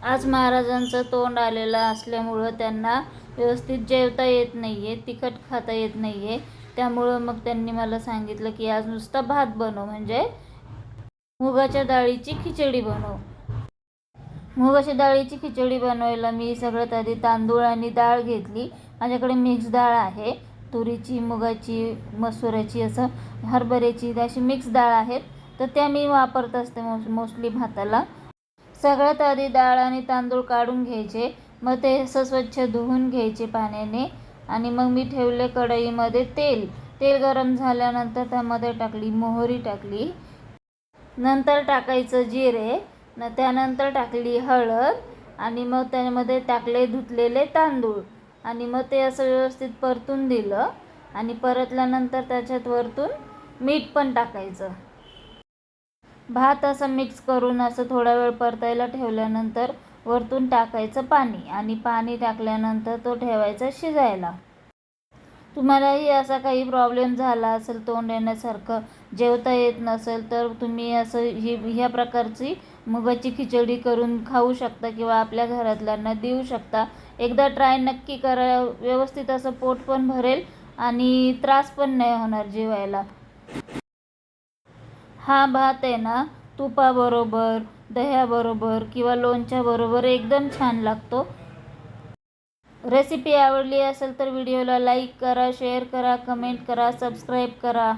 आज महाराजांचं तोंड आलेलं असल्यामुळं त्यांना व्यवस्थित जेवता येत नाही आहे, तिखट खाता येत नाही आहे. त्यामुळं मग त्यांनी मला सांगितलं की आज नुसता भात बनव, म्हणजे मुगाच्या डाळीची खिचडी बनव. मुगाच्या डाळीची खिचडी बनवायला मी सगळ्यात आधी तांदूळ आणि डाळ घेतली. माझ्याकडे मिक्स डाळ आहे, तुरीची, मुगाची, मसुराची, असं हरभऱ्याची, अशी मिक्स डाळ आहेत. तर त्या मी वापरत असते मोस्टली भाताला. सगळ्यात आधी डाळ आणि तांदूळ काढून घ्यायचे, मग ते असं स्वच्छ धुवून घ्यायचे पाण्याने. आणि मग मी ठेवले कढईमध्ये तेल गरम झाल्यानंतर त्यामध्ये टाकली मोहरी, टाकली, नंतर टाकायचं जिरे, त्यानंतर टाकली हळद, आणि मग त्यामध्ये टाकले धुतलेले तांदूळ, आणि मग ते असं व्यवस्थित परतून दिलं. आणि परतल्यानंतर त्याच्यात वरतून मीठ पण टाकायचं. भात असं मिक्स करून असं थोडा वेळ परतायला ठेवल्यानंतर वरतून टाकायचं पाणी, आणि पाणी टाकल्यानंतर तो ठेवायचा शिजायला. तुम्हालाही असा काही प्रॉब्लेम झाला असेल, तोंड येण्यासारखं, जेवता येत नसेल, तर तुम्ही असं ह्या प्रकारची मुगाची खिचडी करून खाऊ शकता किंवा आपल्या घरातल्यांना देऊ शकता. एकदा ट्राय नक्की करा. व्यवस्थित असं पोट पण भरेल आणि त्रास पण नाही होणार जेवायला. हा भात आहे ना, तुपाबरोबर, दह्याबरोबर किंवा लोणच्याबरोबर एकदम छान लागतो. रेसिपी आवडली असेल तर व्हिडिओला लाईक करा, शेअर करा, कमेंट करा, सबस्क्राईब करा.